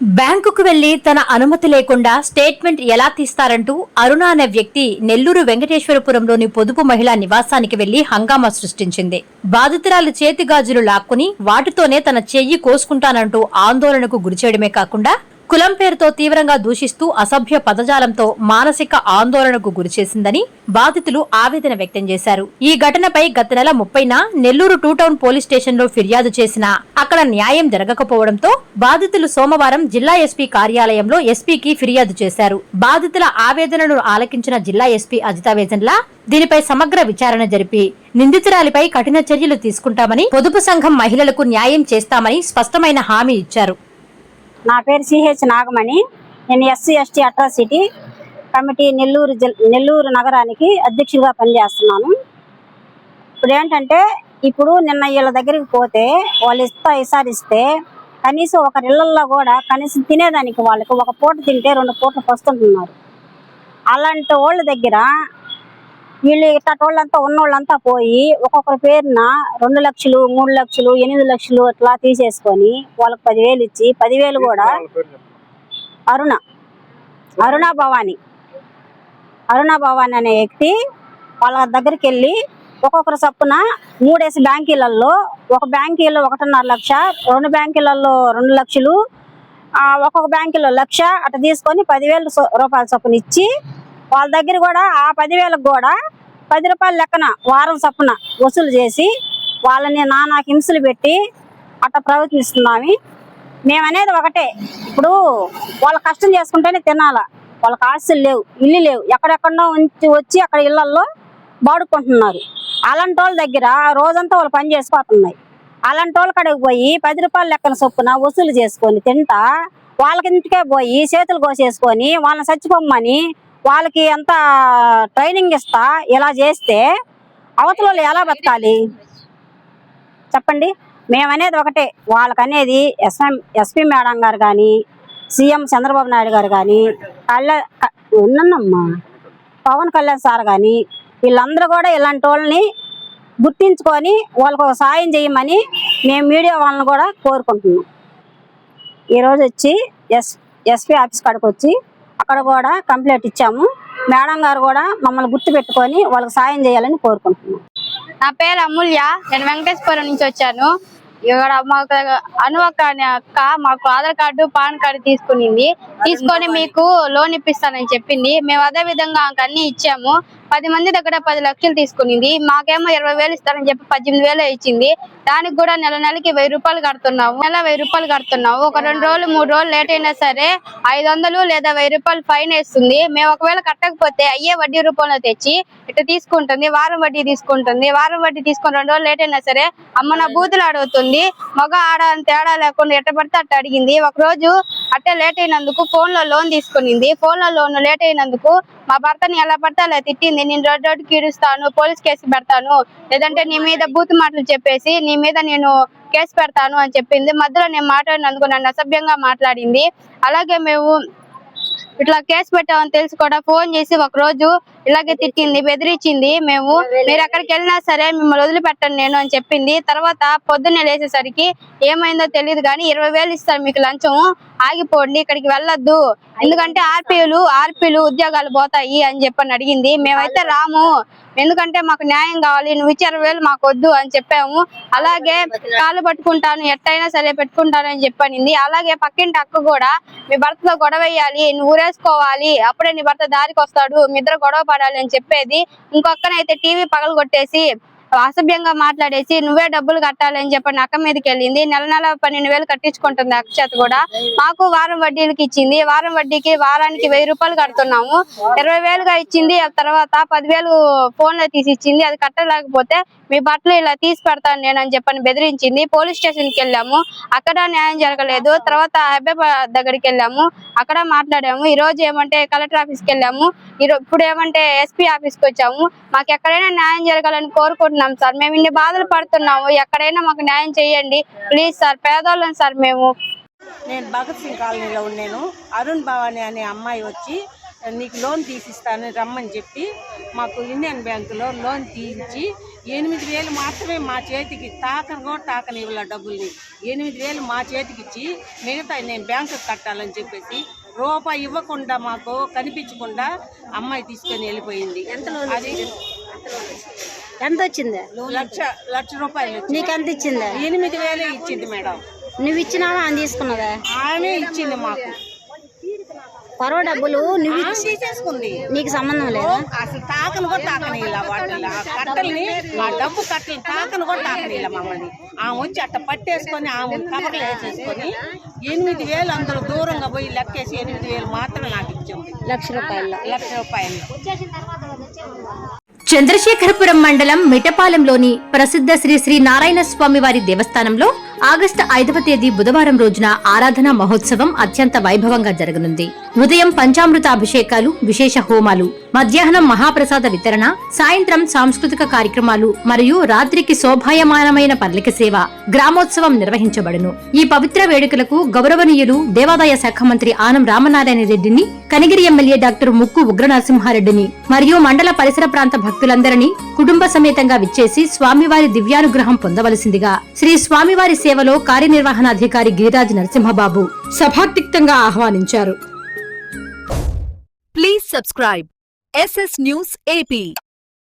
బ్యాంకుకు వెళ్లి తన అనుమతి లేకుండా స్టేట్మెంట్ ఎలా తీస్తారంటూ అరుణ అనే వ్యక్తి నెల్లూరు వెంకటేశ్వరపురంలోని పొదుపు మహిళా నివాసానికి వెళ్లి హంగామా సృష్టించింది. బాధితురాలు చేతి గాజులు లాక్కుని వాటితోనే తన చెయ్యి కోసుకుంటానంటూ ఆందోళనకు గురిచేయడమే కాకుండా కులం పేరుతో తీవ్రంగా దూషిస్తూ అసభ్య పదజాలంతో మానసిక ఆందోళనకు గురిచేసిందని బాధితులు ఆవేదన వ్యక్తం చేశారు. ఈ ఘటనపై గత నెల 30న నెల్లూరు 2 టౌన్ పోలీస్ స్టేషన్ లో ఫిర్యాదు చేసినా అక్కడ న్యాయం జరగకపోవడంతో బాధితులు సోమవారం జిల్లా ఎస్పీ కార్యాలయంలో ఎస్పీకి ఫిర్యాదు చేశారు. బాధితుల ఆవేదనను ఆలకించిన జిల్లా ఎస్పీ అజితా వేజన్లా దీనిపై సమగ్ర విచారణ జరిపి నిందితురాలిపై కఠిన చర్యలు తీసుకుంటామని, పొదుపు సంఘం మహిళలకు న్యాయం చేస్తామని స్పష్టమైన హామీ ఇచ్చారు. నా పేరు సిహెచ్ నాగమణి. నేను SC ST atrocity committee Nellore నగరానికి అధ్యక్షుడిగా పనిచేస్తున్నాను. ఇప్పుడు ఏంటంటే నిన్న వీళ్ళ దగ్గరికి పోతే వాళ్ళు ఇసారిస్తే కనీసం ఒకరిళ్ళల్లో కూడా కనీసం తినేదానికి వాళ్ళకి ఒక పూట తింటే 2 పూటలు వస్తుంటున్నారు. అలాంటి వాళ్ళ దగ్గర వీళ్ళు ఇట్టోళ్ళంతా ఉన్నోళ్ళంతా పోయి ఒక్కొక్కరి పేరున 2 లక్షలు 3 లక్షలు 8 లక్షలు అట్లా తీసేసుకొని వాళ్ళకి 10,000 ఇచ్చి 10,000 కూడా అరుణ భవాని అనే వ్యక్తి వాళ్ళ దగ్గరికి వెళ్ళి ఒక్కొక్కరు చొప్పున 3 బ్యాంకీలలో, ఒక బ్యాంకీలో 1.5 లక్ష, 2 బ్యాంకీలలో 2 లక్షలు, ఒక్కొక్క బ్యాంకులో 1 లక్ష అట్లా తీసుకొని 10,000 రూపాయల చొప్పున ఇచ్చి వాళ్ళ దగ్గర కూడా ఆ 10,000కు కూడా 10 రూపాయల లెక్కన వారం చొప్పున వసూలు చేసి వాళ్ళని నానా హింసలు పెట్టి అట్లా ప్రవర్తిస్తున్నాము. మేమనేది ఒకటే, ఇప్పుడు వాళ్ళు కష్టం చేసుకుంటేనే తినాలా, వాళ్ళకి ఆస్తులు లేవు, ఇల్లు లేవు, ఎక్కడెక్కడో వచ్చి అక్కడ ఇళ్లల్లో బాడుకుంటున్నారు. అలాంటి వాళ్ళ దగ్గర రోజంతా వాళ్ళు పని చేసుకోతున్నాయి. అలాంటి వాళ్ళ కడికి పోయి 10 రూపాయల లెక్కన చొప్పున వసూలు చేసుకొని తింటా వాళ్ళకి ఇంటికే పోయి చేతులు కోసేసుకొని వాళ్ళని చచ్చిపోమ్మని వాళ్ళకి ఎంత ట్రైనింగ్ ఇస్తా ఇలా చేస్తే అవతల ఎలా బతకాలి చెప్పండి. మేమనేది ఒకటే, వాళ్ళకనేది ఎస్పీ మేడం గారు కానీ, సీఎం చంద్రబాబు నాయుడు గారు కానీ, పవన్ కళ్యాణ్ సార్ కానీ వీళ్ళందరూ కూడా ఇలాంటి వాళ్ళని గుర్తించుకొని వాళ్ళకు ఒక సాయం చేయమని మేము మీడియా వాళ్ళని కూడా కోరుకుంటున్నాం. ఈరోజు వచ్చి ఎస్పీ ఆఫీస్ కాడికి వచ్చి అక్కడ కూడా కంప్లైంట్ ఇచ్చాము. మేడం గారు కూడా మమ్మల్ని గుర్తు పెట్టుకొని వాళ్ళకి సాయం చేయాలని కోరుకుంటున్నాం. నా పేరు అమూల్య. నేను వెంకటేశ్వరం నుంచి వచ్చాను. ఇక్కడ మాకు అనువక్క అనే అక్క మాకు ఆధార్ కార్డు పాన్ కార్డు తీసుకొని మీకు లోన్ ఇప్పిస్తానని చెప్పింది. మేము అదే విధంగా అన్ని ఇచ్చాము. 10 మంది దగ్గర 10 లక్షలు తీసుకునింది. మాకేమో 20,000 ఇస్తానని చెప్పి 18,000 ఇచ్చింది. దానికి కూడా నెలకి 1,000 రూపాయలు కడుతున్నాము. నెల 1,000 రూపాయలు కడుతున్నాము. ఒక 2 రోజులు 3 రోజులు లేట్ అయినా సరే 500 లేదా 1,000 రూపాయలు ఫైన్ వేస్తుంది. మేము ఒకవేళ కట్టకపోతే అయ్యే వడ్డీ రూపంలో తెచ్చి ఇట్లా తీసుకుంటుంది. వారం వడ్డీ తీసుకుంటుంది. వారం వడ్డీ తీసుకొని 2 రోజులు లేట్ అయినా సరే అమ్మ నా బూతులు అడుగుతుంది. మగ ఆడ తేడా లేకుండా ఎట్ట పడితే అట్ట అడిగింది. ఒక రోజు అట్టే లేట్ అయినందుకు ఫోన్ లో లోన్ తీసుకునింది. ఫోన్ లో లోన్ లేట్ అయినందుకు మా భర్తని ఎలా పడితే అలా తిట్టింది. నేను రోడ్డుకి ఈడుస్తాను, పోలీస్ కేసు పెడతాను, లేదంటే నీ మీద బూతు మాటలు చెప్పేసి నీ మీద నేను కేసు పెడతాను అని చెప్పింది. మధ్యలో నేను మాట్లాడినందుకు నన్ను అసభ్యంగా మాట్లాడింది. అలాగే మేము ఇట్లా కేసు పెట్టామని తెలిసి కూడా ఫోన్ చేసి ఒక రోజు ఇలాగే తిట్టింది, బెదిరించింది. మీరు ఎక్కడికి వెళ్ళినా సరే మిమ్మల్ని వదిలిపెట్టను నేను అని చెప్పింది. తర్వాత పొద్దున్నే లేచేసరికి ఏమైందో తెలియదు కానీ 20,000 ఇస్తారు మీకు లంచం, ఆగిపోండి, ఇక్కడికి వెళ్ళొద్దు, ఎందుకంటే ఆర్పీలు ఉద్యోగాలు పోతాయి అని చెప్పని అడిగింది. మేమైతే రాము, ఎందుకంటే మాకు న్యాయం కావాలి, నువ్వు ఇచ్చే 20,000 మాకు వద్దు అని చెప్పాము. అలాగే కాళ్ళు పట్టుకుంటాను, ఎట్టయినా సరే పెట్టుకుంటాను అని చెప్పనింది. అలాగే పక్కింటి అక్క కూడా మీ భర్తతో గొడవ వేయాలి, నువ్వు ఊరేసుకోవాలి, అప్పుడే నీ భర్త దారికి వస్తాడు, మీ ఇద్దరు గొడవ పడాలి అని చెప్పేది. ఇంకొక్కనైతే టీవీ పగలగొట్టేసి అసభ్యంగా మాట్లాడేసి నువ్వే డబ్బులు కట్టాలి అని చెప్పని అక్క మీదకి వెళ్ళింది. నెల 12,000 కట్టించుకుంటుంది అక్షత కూడా. మాకు వారం వడ్డీలకి ఇచ్చింది. వారం వడ్డీకి వారానికి 1,000 రూపాయలు కడుతున్నాము. 20,000గా ఇచ్చింది. ఆ తర్వాత 10,000 ఫోన్ లో తీసి ఇచ్చింది. అది కట్టలేకపోతే మీ బట్టలు ఇలా తీసి పెడతాను నేను అని చెప్పని బెదిరించింది. పోలీస్ స్టేషన్ కి వెళ్ళాము, అక్కడ న్యాయం జరగలేదు. తర్వాత హైదరాబాద్ దగ్గరికి వెళ్ళాము, అక్కడ మాట్లాడాము. ఈ రోజు ఏమంటే కలెక్టర్ ఆఫీస్కి వెళ్ళాము, ఇప్పుడు ఏమంటే ఎస్పీ ఆఫీస్కి వచ్చాము. మాకు ఎక్కడైనా న్యాయం జరగాలని కోరుకుంటున్నాం సార్. మేము ఇన్ని బాధలు పడుతున్నాము, ఎక్కడైనా మాకు న్యాయం చేయండి ప్లీజ్ సార్. పేదోళ్ళం సార్ మేము. నేను భగత్ సింగ్ కాలనీలో ఉన్నాను. అరుణ్ భవాని అనే అమ్మాయి వచ్చి నీకు లోన్ తీసిస్తాను రమ్మని చెప్పి మాకు యూనియన్ బ్యాంకులో లోన్ తీయించి 8,000 మాత్రమే మా చేతికి తాకని ఇవ్వాల డబ్బుల్ని 8,000 మా చేతికి ఇచ్చి మిగతా నేను బ్యాంకుకి కట్టాలని చెప్పేసి రూపాయి ఇవ్వకుండా మాకు కనిపించకుండా అమ్మాయి తీసుకొని వెళ్ళిపోయింది. అది ఎంత వచ్చింది? లక్ష రూపాయలు. నీకు ఎంత ఇచ్చిందా? 8,000 ఇచ్చింది మేడం. నువ్వు ఇచ్చినావా అని తీసుకున్నదా? ఆమె ఇచ్చింది మాకు. పరవ డబ్బులు నువ్వు తీసేసుకుంది. నీకు సంబంధం లేదా? అసలు తాకను కూడా తాకని ఇలా వాటిని కట్టల్ని మా డబ్బు కట్టలు తాకను కూడా తాకని ఇలా మమ్మల్ని. ఆమె వచ్చి అట్ట పట్టేసుకొని ఆమె కవర్లు వేసేసుకొని 8,000 అందరూ దూరంగా పోయి లెక్కేసి 8,000 మాత్రం నాకు ఇచ్చింది. లక్ష రూపాయలు. చంద్రశేఖరపురం మండలం మిటపాలెంలోని ప్రసిద్ధ శ్రీ శ్రీ నారాయణ స్వామి వారి దేవస్థానంలో ఆగస్టు 5వ తేదీ బుధవారం రోజున ఆరాధన మహోత్సవం అత్యంత వైభవంగా జరగనుంది. ఉదయం పంచామృత అభిషేకాలు, విశేష హోమాలు, మధ్యాహ్నం మహాప్రసాద వితరణ, సాయంత్రం సాంస్కృతిక కార్యక్రమాలు మరియు రాత్రికి శోభాయమానమైన పర్లిక సేవ, గ్రామోత్సవం నిర్వహించబడును. ఈ పవిత్ర వేడుకలకు గౌరవనీయులు దేవాదాయ శాఖ మంత్రి ఆనం రామనారాయణ రెడ్డిని, కనిగిరి ఎమ్మెల్యే డాక్టర్ ముక్కు ఉగ్రనరసింహారెడ్డిని మరియు మండల పరిసర ప్రాంత భక్తులందరినీ కుటుంబ సమేతంగా విచ్చేసి స్వామివారి దివ్యానుగ్రహం పొందవలసిందిగా శ్రీ స్వామివారి సేవలో కార్యనిర్వహణాధికారి గిరిరాజ్ నరసింహబాబు సభాక్తిక్తంగా ఆహ్వానించారు. Please subscribe SS News AP.